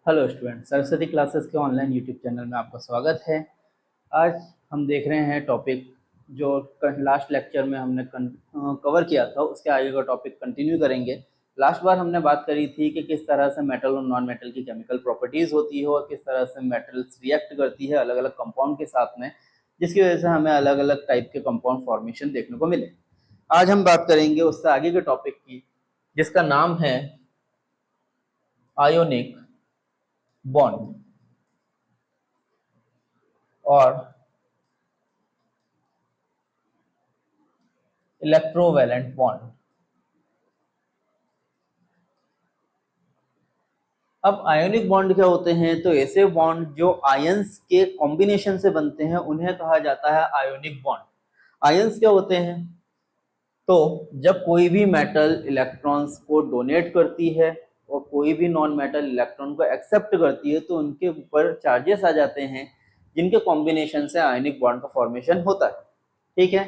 Hello student, Saraswati classes के online YouTube channel में आपका स्वागत है। आज हम देख रहे हैं टॉपिक जो लास्ट लेक्चर में हमने कवर किया था, उसके आगे का टॉपिक कंटिन्यू करेंगे। लास्ट बार हमने बात करी थी कि किस तरह से मेटल और नॉन मेटल की केमिकल प्रॉपर्टीज़ होती है और किस तरह से मेटल्स रिएक्ट करती है अलग अलग कंपाउंड के साथ में, जिसकी वजह से हमें अलग अलग टाइप के कंपाउंड फॉर्मेशन देखने को मिले। आज हम बात करेंगे उससे आगे के टॉपिक की, जिसका नाम है आयोनिक बॉन्ड और इलेक्ट्रोवैलेंट बॉन्ड। अब आयोनिक बॉन्ड क्या होते हैं? तो ऐसे बॉन्ड जो आयंस के कॉम्बिनेशन से बनते हैं उन्हें कहा जाता है आयोनिक बॉन्ड। आयंस क्या होते हैं? तो जब कोई भी मेटल इलेक्ट्रॉन्स को डोनेट करती है और कोई भी नॉन मेटल इलेक्ट्रॉन को एक्सेप्ट करती है, तो उनके ऊपर चार्जेस आ जाते हैं जिनके कॉम्बिनेशन से आयोनिक बॉन्ड का फॉर्मेशन होता है। ठीक है।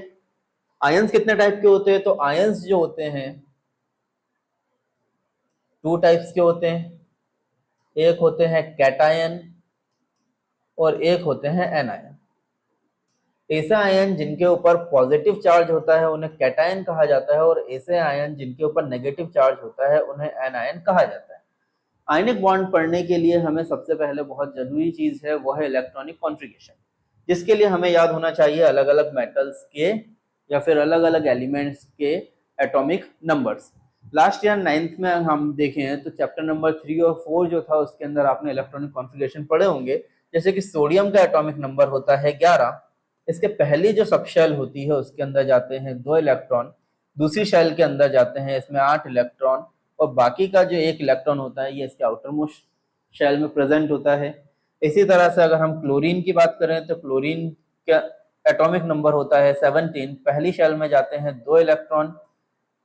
आयंस कितने टाइप के होते हैं? तो आयंस जो होते हैं टू टाइप्स के होते हैं। एक होते हैं कैटायन और एक होते हैं एनायन। ऐसे आयन जिनके ऊपर पॉजिटिव चार्ज होता है उन्हें कैटायन कहा जाता है, और ऐसे आयन जिनके ऊपर नेगेटिव चार्ज होता है उन्हें एनायन कहा जाता है। आयनिक बॉन्ड पढ़ने के लिए हमें सबसे पहले बहुत जरूरी चीज है वो है इलेक्ट्रॉनिक कॉन्फ़िगरेशन, जिसके लिए हमें याद होना चाहिए अलग अलग मेटल्स के या फिर अलग अलग एलिमेंट्स के atomic numbers. Last year 9th में हम देखें तो चैप्टर नंबर 3 और 4 जो था उसके अंदर आपने इलेक्ट्रॉनिक कॉन्फ़िगरेशन पढ़े होंगे। जैसे कि सोडियम का एटॉमिक नंबर होता है 11। इसके पहली जो सब शेल होती है उसके अंदर जाते हैं 2 इलेक्ट्रॉन, दूसरी शेल के अंदर जाते हैं इसमें 8 इलेक्ट्रॉन, और बाकी का जो 1 इलेक्ट्रॉन होता है ये इसके आउटर मोस्ट शेल में प्रेजेंट होता है। इसी तरह से अगर हम क्लोरीन की बात करें तो क्लोरीन का एटॉमिक नंबर होता है 17। पहली शेल में जाते हैं 2 इलेक्ट्रॉन,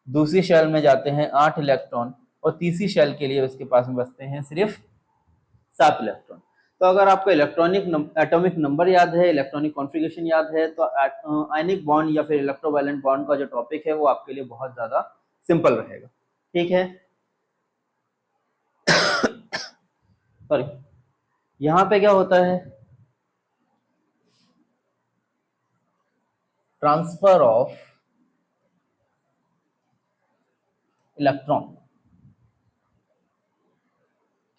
दूसरी शेल में जाते हैं 8 इलेक्ट्रॉन, और तीसरी शेल के लिए उसके पास में बचते हैं सिर्फ 7 इलेक्ट्रॉन। तो अगर आपको इलेक्ट्रॉनिक एटॉमिक नंबर याद है, इलेक्ट्रॉनिक कॉन्फ़िगरेशन याद है, तो आयनिक बॉन्ड या फिर इलेक्ट्रोवैलेंट बॉन्ड का जो टॉपिक है वो आपके लिए बहुत ज्यादा सिंपल रहेगा। ठीक है। सॉरी, यहाँ पे क्या होता है? Transfer of electron.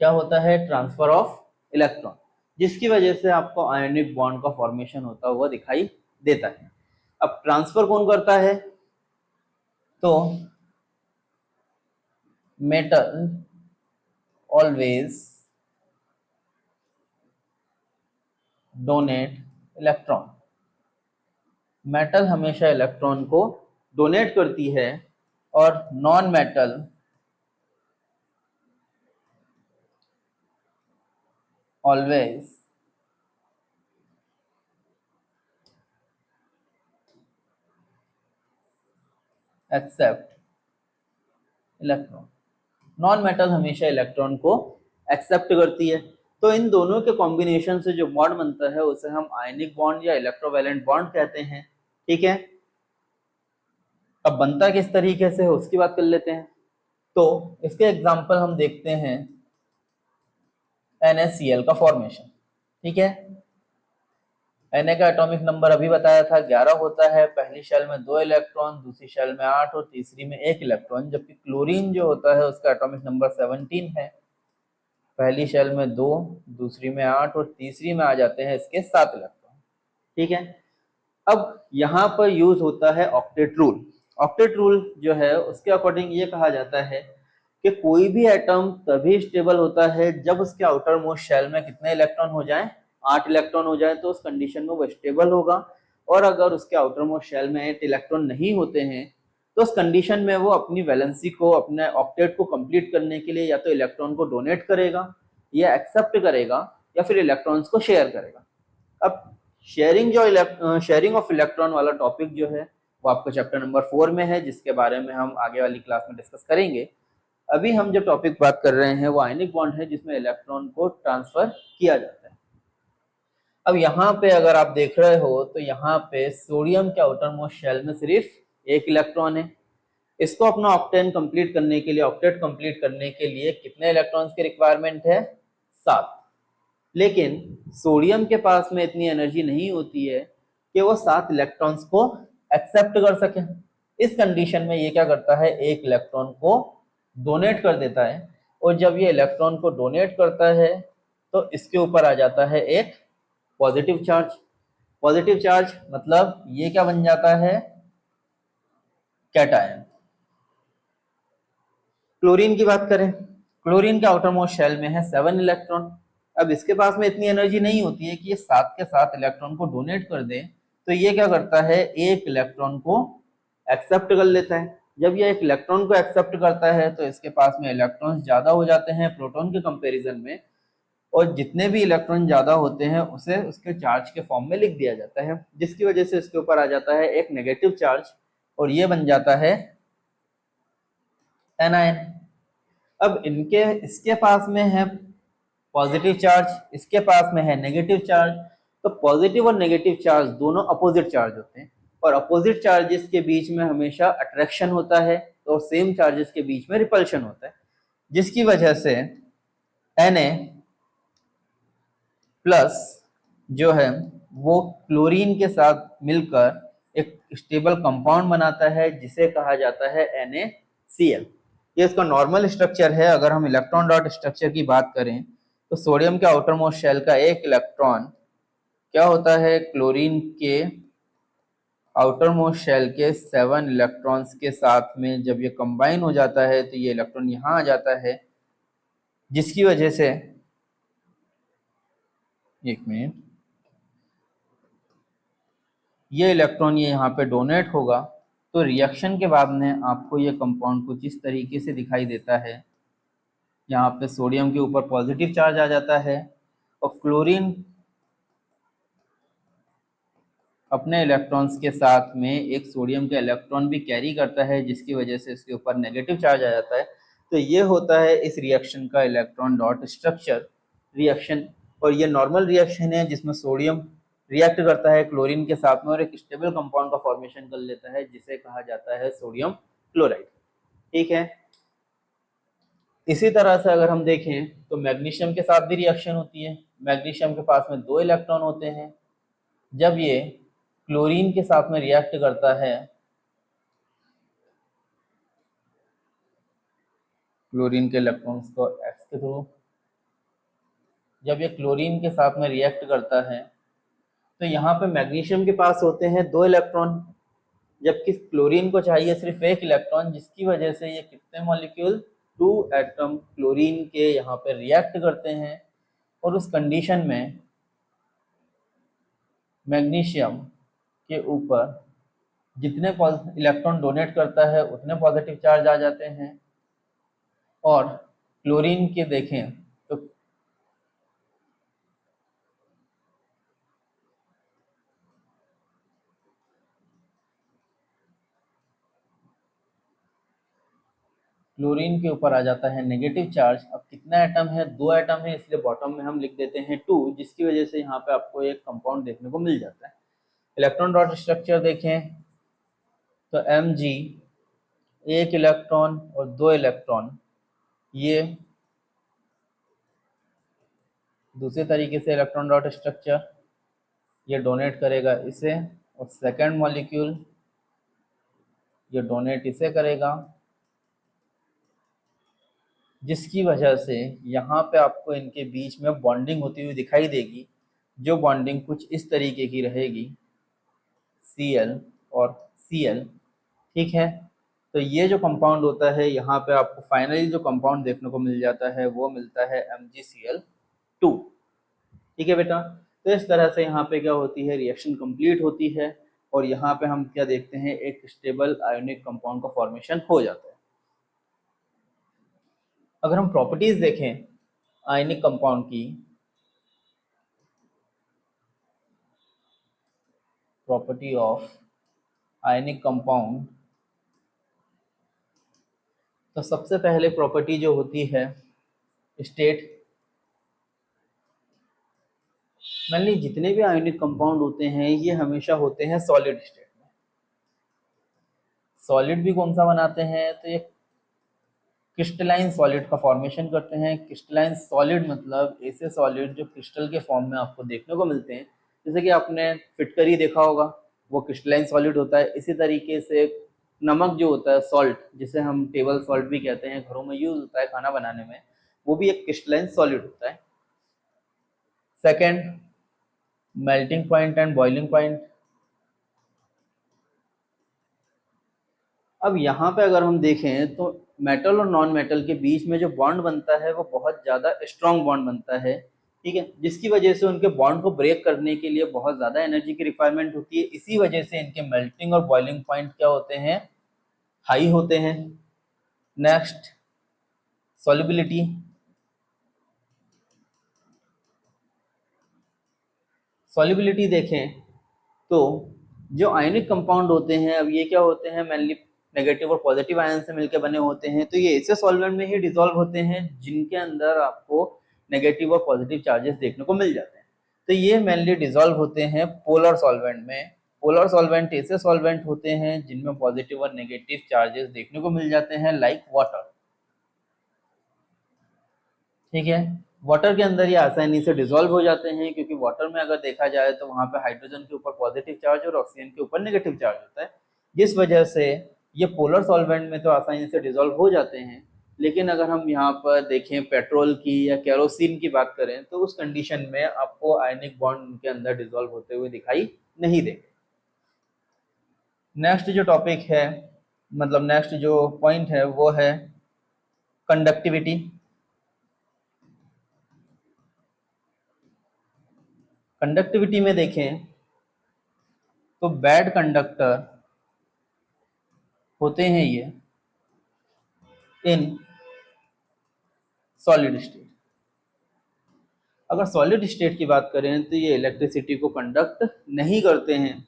क्या होता है? ट्रांसफर ऑफ इलेक्ट्रॉन, जिसकी वजह से आपको आयनिक बॉन्ड का फॉर्मेशन होता हुआ दिखाई देता है। अब ट्रांसफर कौन करता है? तो metal always donate electron. Metal हमेशा इलेक्ट्रॉन को डोनेट करती है, और non metal always accept electron. Non metal हमेशा इलेक्ट्रॉन को एक्सेप्ट करती है। तो इन दोनों के कॉम्बिनेशन से जो बॉन्ड बनता है उसे हम आयनिक बॉन्ड या इलेक्ट्रोवैलेंट बॉन्ड कहते हैं। ठीक है। अब बनता किस तरीके से है उसकी बात कर लेते हैं। तो इसके एग्जांपल हम देखते हैं NaCl का फॉर्मेशन। ठीक है। Na का एटॉमिक नंबर अभी बताया था 11 होता है। पहली शेल में 2 इलेक्ट्रॉन, दूसरी शेल में 8 और तीसरी में 1 इलेक्ट्रॉन। जबकि क्लोरीन जो होता है उसका एटॉमिक नंबर 17 है। पहली शेल में 2, दूसरी में 8 और तीसरी में आ जाते हैं इसके 7 इलेक्ट्रॉन। ठीक है। अब यहाँ पर यूज होता है ऑक्टेट रूल। ऑक्टेट रूल जो है उसके अकॉर्डिंग ये कहा जाता है कि कोई भी एटम तभी स्टेबल होता है जब उसके आउटर मोस्ट शेल में कितने इलेक्ट्रॉन हो जाएं? 8 इलेक्ट्रॉन हो जाए तो उस कंडीशन में वो स्टेबल होगा। और अगर उसके आउटर मोस्ट शेल में 8 इलेक्ट्रॉन नहीं होते हैं तो उस कंडीशन में वो अपनी वैलेंसी को, अपने ऑक्टेट को कंप्लीट करने के लिए या तो इलेक्ट्रॉन को डोनेट करेगा या एक्सेप्ट करेगा या फिर इलेक्ट्रॉन्स को शेयर करेगा। अब शेयरिंग ऑफ इलेक्ट्रॉन वाला टॉपिक जो है वो आपको चैप्टर नंबर 4 में है, जिसके बारे में हम आगे वाली क्लास में डिस्कस करेंगे। अभी हम जो टॉपिक बात कर रहे हैं वो आयनिक बॉन्ड है, जिसमें इलेक्ट्रॉन को ट्रांसफर किया जाता है। अब यहाँ पे अगर आप देख रहे हो तो यहाँ पे सोडियम के आउटर मोस्ट शेल में सिर्फ 1 इलेक्ट्रॉन है। इसको अपना ऑक्टेन कंप्लीट करने के लिए, ऑक्टेट कंप्लीट करने के लिए कितने इलेक्ट्रॉन्स की रिक्वायरमेंट है? 7। लेकिन सोडियम के पास में इतनी एनर्जी नहीं होती है कि वो 7 इलेक्ट्रॉन्स को एक्सेप्ट कर सके। इस कंडीशन में ये क्या करता है, एक इलेक्ट्रॉन को डोनेट कर देता है, और जब ये इलेक्ट्रॉन को डोनेट करता है तो इसके ऊपर आ जाता है एक पॉजिटिव चार्ज। पॉजिटिव चार्ज मतलब ये क्या बन जाता है, कैटायन। क्लोरीन की बात करें, क्लोरीन के आउटर मोस्ट शेल में है 7 इलेक्ट्रॉन। अब इसके पास में इतनी एनर्जी नहीं होती है कि ये 7 के 7 इलेक्ट्रॉन को डोनेट कर दे, तो ये क्या करता है, एक इलेक्ट्रॉन को एक्सेप्ट कर लेता है। जब ये एक इलेक्ट्रॉन को एक्सेप्ट करता है तो इसके पास में इलेक्ट्रॉन्स ज्यादा हो जाते हैं प्रोटॉन के कंपैरिजन में, और जितने भी इलेक्ट्रॉन ज्यादा होते हैं उसे उसके चार्ज के फॉर्म में लिख दिया जाता है, जिसकी वजह से इसके ऊपर आ जाता है एक नेगेटिव चार्ज, और ये बन जाता है एनायन। अब इसके पास में है पॉजिटिव चार्ज, इसके पास में है नेगेटिव चार्ज, तो पॉजिटिव और नेगेटिव चार्ज दोनों अपोजिट चार्ज होते हैं, और अपोजिट चार्जेस के बीच में हमेशा अट्रैक्शन होता है, और सेम चार्जेस के बीच में रिपल्शन होता है, जिसकी वजह से Na प्लस जो है वो क्लोरीन के साथ मिलकर एक स्टेबल कंपाउंड बनाता है जिसे कहा जाता है NaCl। ये इसका नॉर्मल स्ट्रक्चर है। अगर हम इलेक्ट्रॉन डॉट स्ट्रक्चर की बात करें तो सोडियम के आउटर मोस्ट शेल का एक इलेक्ट्रॉन क्या होता है, क्लोरीन के आउटर मोस्ट शेल के 7 इलेक्ट्रॉन्स के साथ में जब ये कंबाइन हो जाता है तो ये इलेक्ट्रॉन यहाँ आ जाता है, जिसकी वजह से, एक मिनट, ये इलेक्ट्रॉन ये यहाँ पे डोनेट होगा, तो रिएक्शन के बाद में आपको ये कंपाउंड कुछ इस तरीके से दिखाई देता है। यहाँ पे सोडियम के ऊपर पॉजिटिव चार्ज आ जाता है, और क्लोरीन अपने इलेक्ट्रॉन्स के साथ में एक सोडियम का इलेक्ट्रॉन भी कैरी करता है, जिसकी वजह से इसके ऊपर नेगेटिव चार्ज आ जाता है। तो ये होता है इस रिएक्शन का इलेक्ट्रॉन डॉट स्ट्रक्चर रिएक्शन, और ये नॉर्मल रिएक्शन है जिसमें सोडियम रिएक्ट करता है क्लोरीन के साथ में और एक स्टेबल कंपाउंड का फॉर्मेशन कर लेता है जिसे कहा जाता है सोडियम क्लोराइड। ठीक है। इसी तरह से अगर हम देखें तो मैग्नीशियम के साथ भी रिएक्शन होती है। मैग्नीशियम के पास में 2 इलेक्ट्रॉन होते हैं। जब ये क्लोरीन के साथ में रिएक्ट करता है, क्लोरीन के इलेक्ट्रॉन्स को एक्स के थ्रू, जब ये क्लोरीन के साथ में रिएक्ट करता है तो यहाँ पे मैग्नीशियम के पास होते हैं 2 इलेक्ट्रॉन, जबकि क्लोरीन को चाहिए सिर्फ 1 इलेक्ट्रॉन, जिसकी वजह से ये कितने मॉलिक्यूल, 2 एटम क्लोरीन के यहाँ पे रिएक्ट करते हैं, और उस कंडीशन में मैग्नीशियम के ऊपर जितने इलेक्ट्रॉन डोनेट करता है उतने पॉजिटिव चार्ज आ जाते हैं, और क्लोरीन के देखें तो क्लोरीन के ऊपर आ जाता है नेगेटिव चार्ज। अब कितना एटम है, 2 एटम है, इसलिए बॉटम में हम लिख देते हैं 2, जिसकी वजह से यहाँ पे आपको एक कंपाउंड देखने को मिल जाता है। इलेक्ट्रॉन डॉट स्ट्रक्चर देखें तो Mg, 1 इलेक्ट्रॉन और 2 इलेक्ट्रॉन, ये दूसरे तरीके से इलेक्ट्रॉन डॉट स्ट्रक्चर, ये डोनेट करेगा इसे, और सेकेंड मॉलिक्यूल ये डोनेट इसे करेगा, जिसकी वजह से यहाँ पे आपको इनके बीच में बॉन्डिंग होती हुई दिखाई देगी, जो बॉन्डिंग कुछ इस तरीके की रहेगी, Cl और Cl। ठीक है। तो ये जो कंपाउंड होता है यहाँ पे आपको फाइनली जो कंपाउंड देखने को मिल जाता है वो मिलता है MgCl2। ठीक है बेटा। तो इस तरह से यहाँ पे क्या होती है, रिएक्शन कंप्लीट होती है, और यहाँ पे हम क्या देखते हैं, एक स्टेबल आयोनिक कंपाउंड का फॉर्मेशन हो जाता है। अगर हम प्रॉपर्टीज देखें आयनिक कंपाउंड की, प्रॉपर्टी ऑफ आयनिक कंपाउंड, तो सबसे पहले प्रॉपर्टी जो होती है स्टेट, मान ली जितने भी आयनिक कंपाउंड होते हैं ये हमेशा होते हैं सॉलिड स्टेट में। सॉलिड भी कौन सा बनाते हैं, तो ये क्रिस्टलाइन सॉलिड का फॉर्मेशन करते हैं। क्रिस्टलाइन सॉलिड मतलब ऐसे सॉलिड जो क्रिस्टल के फॉर्म में आपको देखने को मिलते हैं, जैसे कि आपने फिटकरी देखा होगा, वो क्रिस्टलाइन सॉलिड होता है। इसी तरीके से नमक जो होता है, सॉल्ट, जिसे हम टेबल सॉल्ट भी कहते हैं, घरों में यूज होता है खाना बनाने में, वो भी एक क्रिस्टलाइन सॉलिड होता है। Second, melting point and boiling point. अब यहाँ पे अगर हम देखें तो मेटल और नॉन मेटल के बीच में जो बॉन्ड बनता है वो बहुत ज़्यादा स्ट्रॉन्ग बॉन्ड बनता है, ठीक है, जिसकी वजह से उनके बॉन्ड को ब्रेक करने के लिए बहुत ज़्यादा एनर्जी की रिक्वायरमेंट होती है। इसी वजह से इनके मेल्टिंग और बॉइलिंग पॉइंट क्या होते हैं, हाई होते हैं। Next, solubility. सॉल्युबिलिटी देखें तो जो आयनिक कंपाउंड होते हैं, अब ये क्या होते हैं, मेनली नेगेटिव और पॉजिटिव आयन से मिलकर बने होते हैं, तो ये ऐसे सॉल्वेंट में ही डिसॉल्व होते हैं जिनके अंदर आपको नेगेटिव और पॉजिटिव चार्जेस देखने को मिल जाते हैं। तो ये मेनली डिसॉल्व होते हैं पोलर सॉल्वेंट में। पोलर सॉल्वेंट ऐसे सॉल्वेंट होते हैं जिनमें पॉजिटिव और नेगेटिव चार्जेस देखने को मिल जाते हैं, लाइक वाटर, ठीक है। वाटर के अंदर ये आसानी से डिसॉल्व हो जाते हैं, क्योंकि वाटर में अगर देखा जाए तो वहाँ पे हाइड्रोजन के ऊपर पॉजिटिव चार्ज और ऑक्सीजन के ऊपर नेगेटिव चार्ज होता है, जिस वजह से ये पोलर सॉल्वेंट में तो आसानी से डिसॉल्व हो जाते हैं। लेकिन अगर हम यहाँ पर देखें पेट्रोल की या केरोसिन की बात करें तो उस कंडीशन में आपको आयनिक बॉन्ड उनके अंदर डिसॉल्व होते हुए दिखाई नहीं देंगे। नेक्स्ट जो टॉपिक है, मतलब नेक्स्ट जो पॉइंट है वो है कंडक्टिविटी। कंडक्टिविटी में देखें तो बैड कंडक्टर होते हैं ये इन सॉलिड स्टेट। अगर सॉलिड स्टेट की बात करें तो ये इलेक्ट्रिसिटी को कंडक्ट नहीं करते हैं,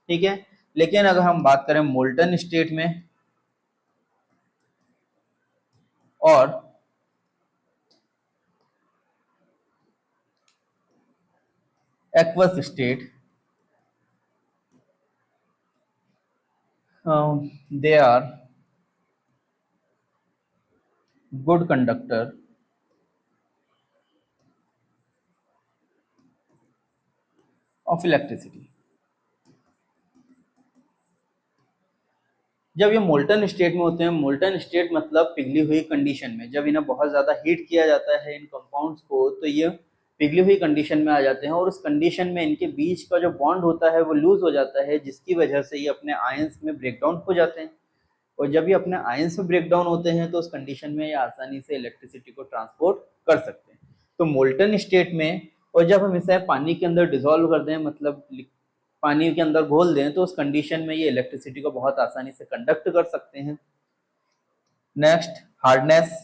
ठीक है। लेकिन अगर हम बात करें मोल्टन स्टेट में और aqueous state, they are good conductor of electricity. जब ये मोल्टन स्टेट में होते हैं, मोल्टन स्टेट मतलब पिघली हुई कंडीशन में, जब इन्हें बहुत ज़्यादा हीट किया जाता है इन कंपाउंड्स को, तो ये पिघली हुई कंडीशन में आ जाते हैं और उस कंडीशन में इनके बीच का जो बॉन्ड होता है वो लूज हो जाता है, जिसकी वजह से ये अपने आयंस में ब्रेक डाउन हो जाते हैं। और जब ये अपने आयंस में ब्रेक डाउन होते हैं तो उस कंडीशन में ये आसानी से इलेक्ट्रिसिटी को ट्रांसपोर्ट कर सकते हैं। तो मोल्टन स्टेट में, और जब हम इसे पानी के अंदर डिसॉल्व कर दें, मतलब पानी के अंदर घोल दें, तो उस कंडीशन में ये इलेक्ट्रिसिटी को बहुत आसानी से कंडक्ट कर सकते हैं। Next, hardness.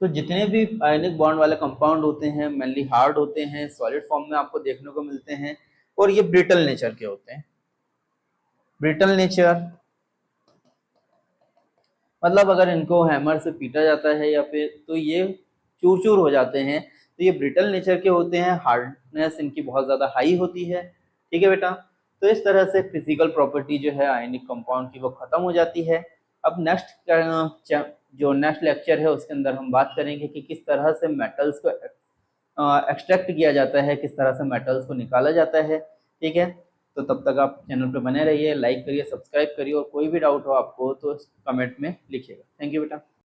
तो जितने भी आयनिक बॉन्ड वाले कंपाउंड होते हैं मेनली हार्ड होते हैं, सॉलिड फॉर्म में आपको देखने को मिलते हैं, और ये ब्रिटल नेचर के होते हैं। ब्रिटल नेचर मतलब अगर इनको हैमर से पीटा जाता है या फिर तो ये चूर चूर हो जाते हैं, तो ये ब्रिटल नेचर के होते हैं। हार्डनेस इनकी बहुत ज़्यादा हाई होती है, ठीक है बेटा। तो इस तरह से फिजिकल प्रॉपर्टी जो है आयनिक कंपाउंड की वो खत्म हो जाती है। अब नेक्स्ट जो नेक्स्ट लेक्चर है उसके अंदर हम बात करेंगे कि किस तरह से मेटल्स को एक्सट्रैक्ट किया जाता है, किस तरह से मेटल्स को निकाला जाता है, ठीक है। तो तब तक आप चैनल पे बने रहिए, लाइक करिए, सब्सक्राइब करिए, और कोई भी डाउट हो आपको तो कमेंट में लिखिएगा। थैंक यू बेटा।